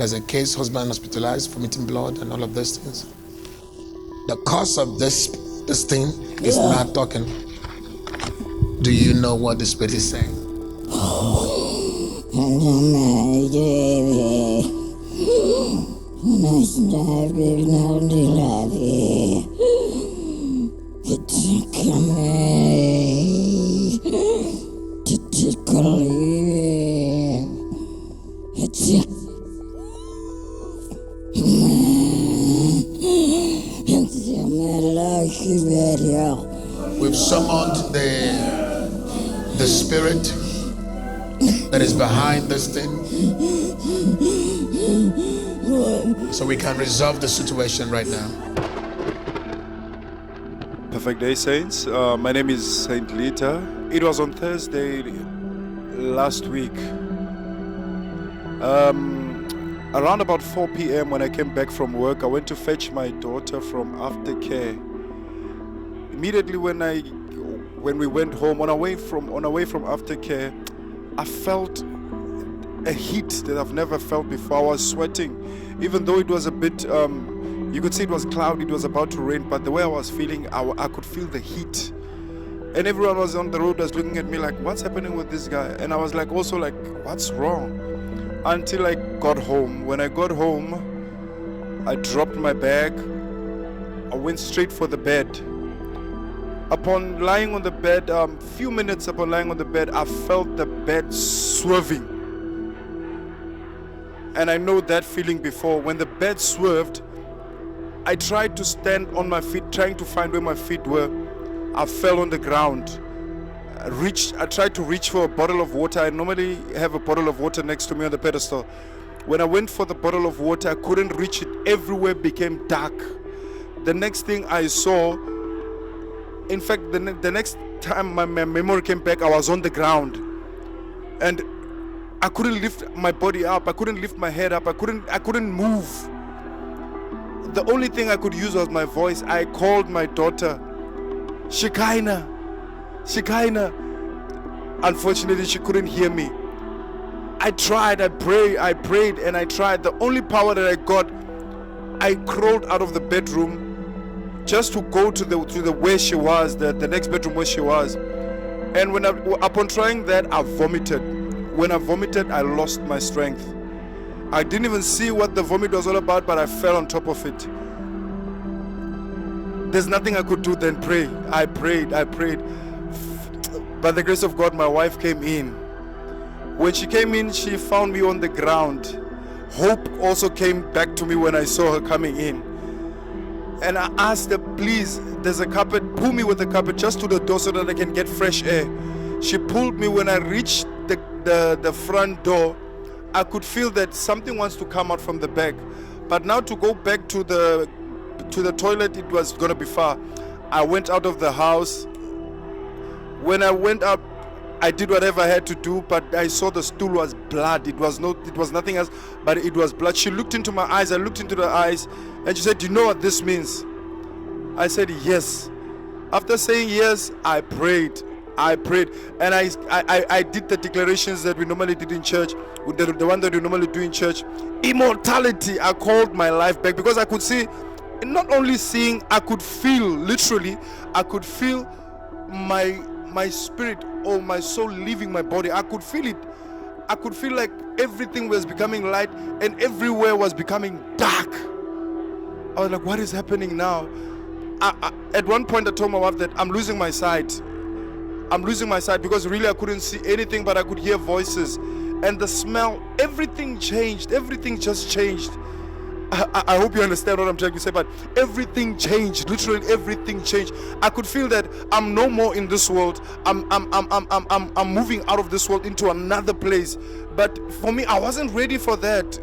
There's a case, husband hospitalized, vomiting blood and all of those things. The cause of this thing is not talking. Do you know what the spirit is saying? We've summoned the spirit that is behind this thing, so we can resolve the situation right now. Perfect day, saints. My name is Saint Lita. It was on Thursday last week, around about 4 p.m. when I came back from work. I went to fetch my daughter from aftercare. Immediately when we went home, on our way from aftercare, I felt a heat that I've never felt before. I was sweating, even though it was a bit, you could see it was cloudy, it was about to rain, but the way I was feeling, I could feel the heat. And everyone was on the road was looking at me like, what's happening with this guy? And I was like, also like, what's wrong? Until I got home. When I got home, I dropped my bag. I went straight for the bed. Upon lying on the bed, few minutes upon lying on the bed, I felt the bed swerving. And I know that feeling before. When the bed swerved, I tried to stand on my feet, trying to find where my feet were. I fell on the ground. I tried to reach for a bottle of water. I normally have a bottle of water next to me on the pedestal. When I went for the bottle of water, I couldn't reach it. Everywhere became dark. The next thing I saw, in fact, the next time my memory came back, I was on the ground. And I couldn't lift my body up. I couldn't lift my head up. I couldn't move. The only thing I could use was my voice. I called my daughter, Shekinah. Shekinah. Unfortunately, she couldn't hear me. I tried, I prayed, and I tried. The only power that I got, I crawled out of the bedroom just to go to the where she was, the next bedroom where she was. And upon trying that, I vomited. When I vomited, I lost my strength. I didn't even see what the vomit was all about, but I fell on top of it. There's nothing I could do than pray. I prayed. By the grace of God, my wife came in. When she came in, she found me on the ground. Hope also came back to me when I saw her coming in. And I asked her, please, there's a carpet, pull me with the carpet just to the door so that I can get fresh air. She pulled me. When I reached the front door, I could feel that something wants to come out from the back. But now to go back to the toilet, it was going to be far. I went out of the house. When I went up, I did whatever I had to do, but I saw the stool was blood. It was nothing else, but it was blood. She looked into my eyes. I looked into her eyes, and she said, "Do you know what this means?" I said, "Yes." After saying yes, I prayed, and I did the declarations that we normally did in church, the one that we normally do in church. Immortality. I called my life back because I could see, not only seeing, I could feel, literally, I could feel my spirit or my soul leaving my body. I could feel it. I could feel like everything was becoming light and everywhere was becoming dark. I was like, what is happening now? At one point I told my wife that I'm losing my sight. I'm losing my sight because really I couldn't see anything, but I could hear voices. And the smell, everything changed. Everything just changed. I hope you understand what I'm trying to say, but everything changed. Literally everything changed. I could feel that I'm no more in this world. I'm moving out of this world into another place. But for me, I wasn't ready for that.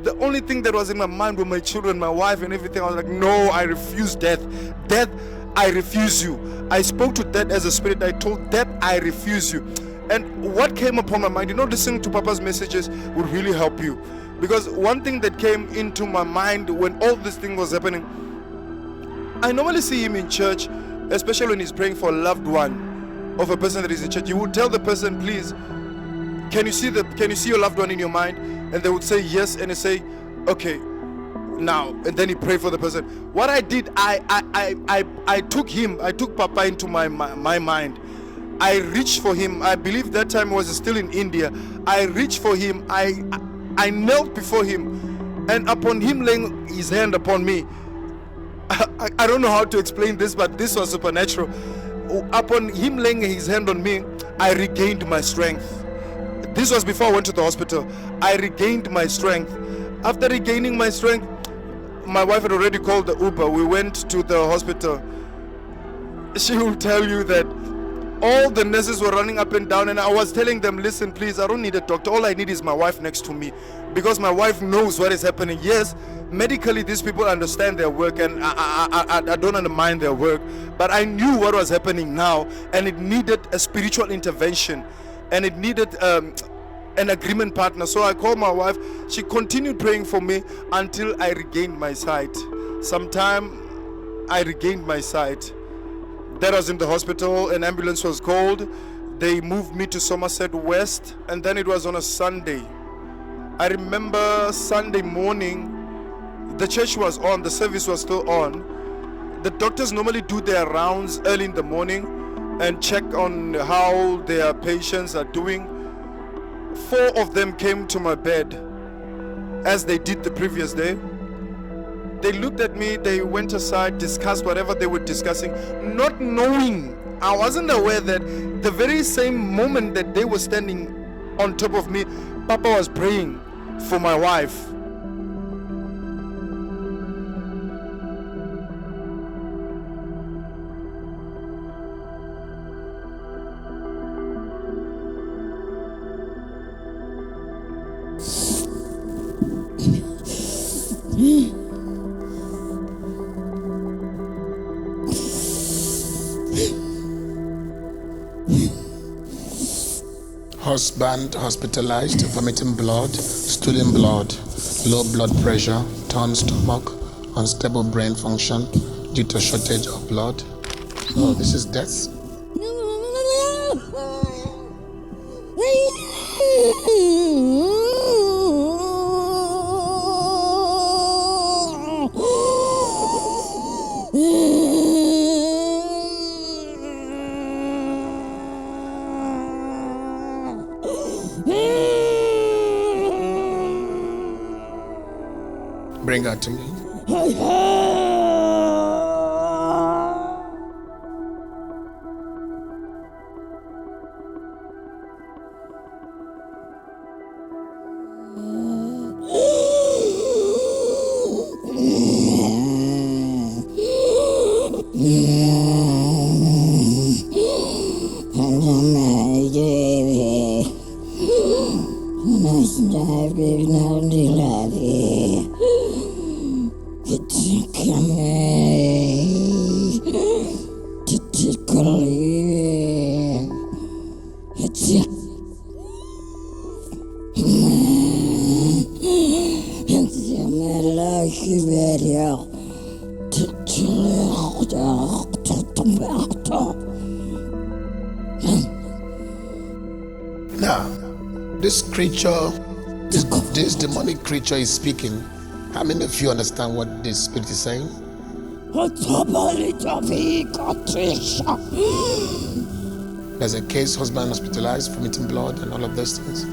The only thing that was in my mind were my children, my wife, and everything. I was like, no, I refuse death. Death, I refuse you. I spoke to death as a spirit. I told death, I refuse you. And what came upon my mind, listening to Papa's messages would really help you. Because one thing that came into my mind when all this thing was happening, I normally see him in church, especially when he's praying for a loved one of a person that is in church. You would tell the person, please, can you see your loved one in your mind? And they would say yes, and they say, okay, now, and then he prayed for the person. What I did, I took Papa into my mind. I reached for him. I believe that time was still in India. I reached for him. I knelt before him, and upon him laying his hand upon me, I don't know how to explain this, but this was supernatural. Upon him laying his hand on me, I regained my strength. This was before I went to the hospital. I regained my strength. After regaining my strength, my wife had already called the Uber. We went to the hospital. She will tell you that all the nurses were running up and down, and I was telling them, listen, please, I don't need a doctor. All I need is my wife next to me, because my wife knows what is happening. Yes, medically these people understand their work, and I don't undermine their work, but I knew what was happening now, and it needed a spiritual intervention, and it needed an agreement partner. So I called my wife. She continued praying for me until I regained my sight. Sometime I regained my sight. That was in the hospital. An ambulance was called. They moved me to Somerset West, and then it was on a Sunday. I remember Sunday morning, the church was on, the service was still on. The doctors normally do their rounds early in the morning and check on how their patients are doing. 4 of them came to my bed, as they did the previous day. They looked at me, they went aside, discussed whatever they were discussing, not knowing. I wasn't aware that the very same moment that they were standing on top of me, Papa was praying for my wife. Husband hospitalized, vomiting blood, stooling blood, low blood pressure, torn stomach, unstable brain function due to shortage of blood. Oh, this is death. Bring her to me. Now, this creature, this demonic creature is speaking. How many of you understand what this spirit is saying? There's a case, husband hospitalized, vomiting blood and all of those things.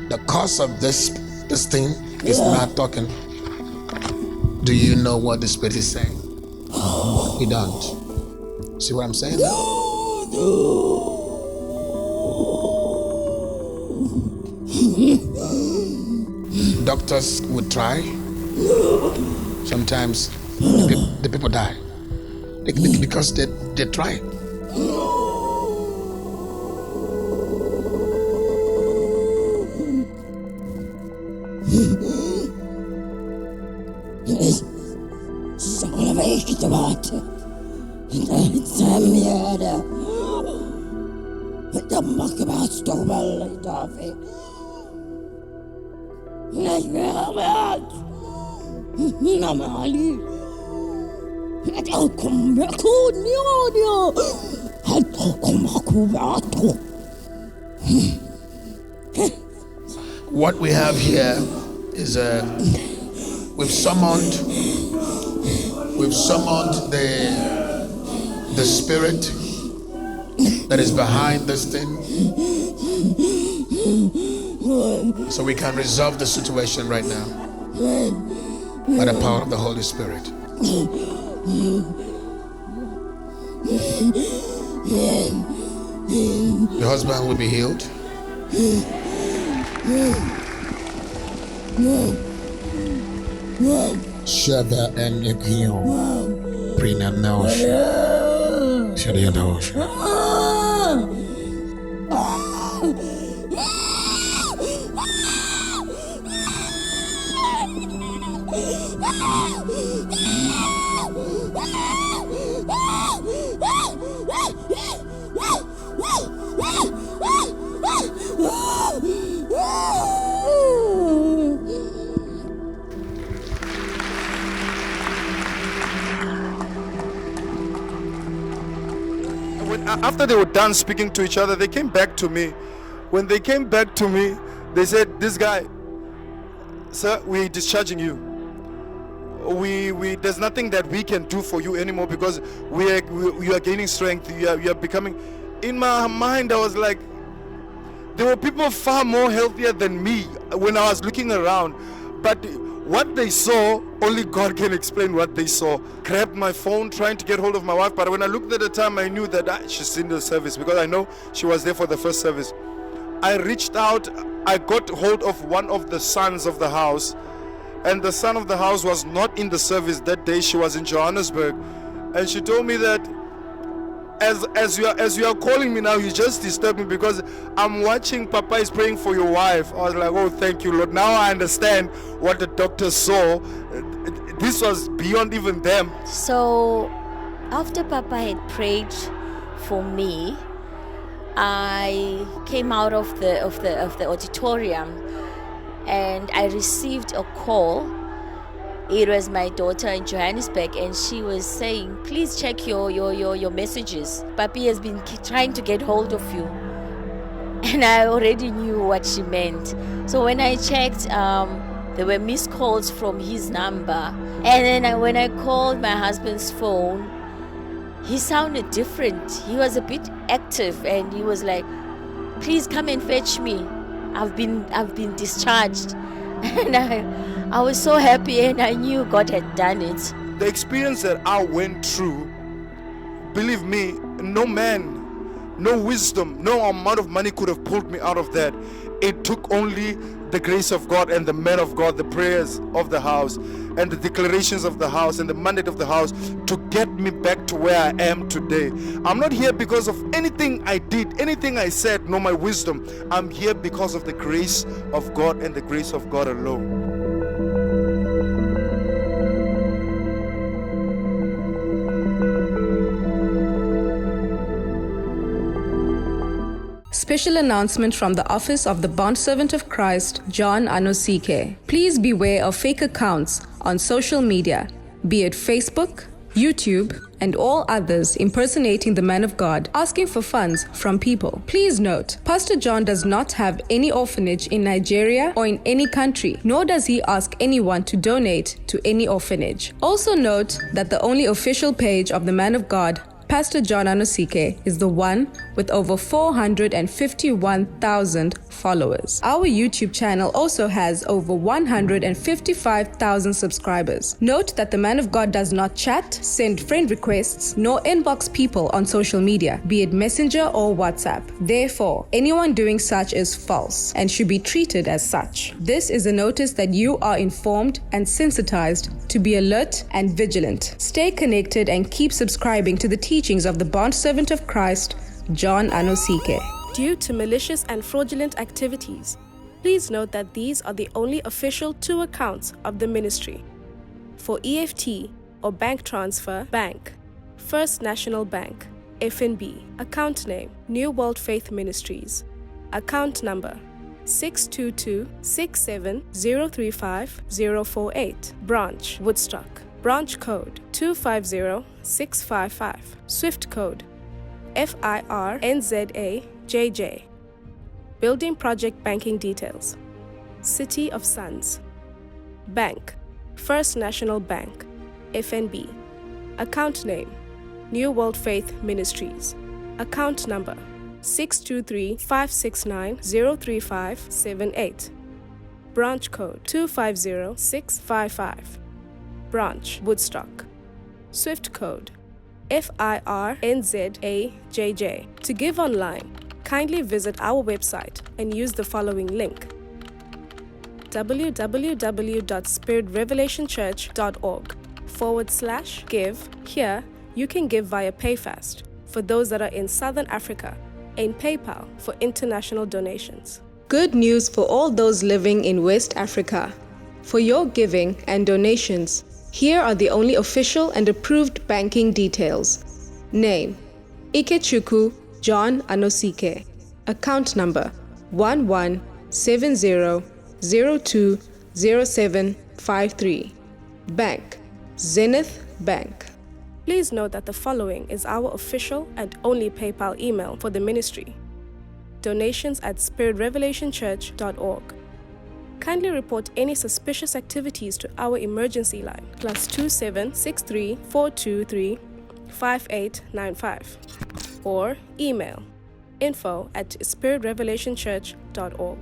The cause of this thing is not talking. Do you know what the spirit is saying? You don't. See what I'm saying? Doctors would try. Sometimes the people die because they try. What we have here is we've summoned the spirit that is behind this thing, so we can resolve the situation right now by the power of the Holy Spirit. Your husband will be healed. Shada and Nikio Prina Nosh Shadia Dosh. After they were done speaking to each other, they came back to me. When they came back to me, they said, "This guy, sir, we're discharging you. There's nothing that we can do for you anymore because you are gaining strength. You are becoming." In my mind, I was like, there were people far more healthier than me when I was looking around, but what they saw, only God can explain what they saw. Grabbed my phone trying to get hold of my wife, but when I looked at the time, I knew that she's in the service because I know she was there for the first service. I reached out, I got hold of one of the sons of the house, and the son of the house was not in the service that day. She was in Johannesburg, and she told me that as you are calling me now, you just disturbed me because I'm watching Papa is praying for your wife. I was like, oh, thank you, Lord. Now I understand what the doctor saw. This was beyond even them. So after Papa had prayed for me, I came out of the auditorium and I received a call. It was my daughter in Johannesburg, and she was saying, "Please check your messages. Papi has been trying to get hold of you." And I already knew what she meant. So when I checked, there were missed calls from his number. And then when I called my husband's phone, he sounded different. He was a bit active, and he was like, "Please come and fetch me. I've been discharged." And I was so happy, and I knew God had done it. The experience that I went through, believe me, no man, no wisdom, no amount of money could have pulled me out of that. It took only the grace of God and the men of God, the prayers of the house and the declarations of the house and the mandate of the house to get me back to where I am today. I'm not here because of anything I did, anything I said, nor my wisdom. I'm here because of the grace of God and the grace of God alone. Special announcement from the Office of the Bondservant of Christ, John Anosike. Please beware of fake accounts on social media, be it Facebook, YouTube, and all others impersonating the man of God, asking for funds from people. Please note, Pastor John does not have any orphanage in Nigeria or in any country, nor does he ask anyone to donate to any orphanage. Also note that the only official page of the man of God, Pastor John Anosike, is the one with over 451,000 followers. Our YouTube channel also has over 155,000 subscribers. Note that the man of God does not chat, send friend requests, nor inbox people on social media, be it Messenger or WhatsApp. Therefore, anyone doing such is false and should be treated as such. This is a notice that you are informed and sensitized to be alert and vigilant. Stay connected and keep subscribing to the teachings of the Bondservant of Christ, John Anosike. Due to malicious and fraudulent activities, please note that these are the only official 2 accounts of the ministry. For EFT or bank transfer, bank, First National Bank, FNB, account name, New World Faith Ministries, account number 622-67035048, branch, Woodstock, branch code 250655, SWIFT code FIRNZAJJ, Building project banking details. City of Sons. Bank. First National Bank. FNB. Account name. New World Faith Ministries. Account number 623-569-03578. Branch code 250655. Branch Woodstock. Swift code FIRNZAJJ. To give online, kindly visit our website and use the following link: www.spiritrevelationchurch.org/give. Here, you can give via PayFast for those that are in Southern Africa and PayPal for international donations. Good news for all those living in West Africa. For your giving and donations, here are the only official and approved banking details. Name: Acc John Anosike. Account number 1170020753. Bank: Zenith Bank. Please note that the following is our official and only PayPal email for the ministry: donations@spiritrevelationchurch.org. Kindly report any suspicious activities to our emergency line, +27 63 423 5895, or email info@spiritrevelationchurch.org.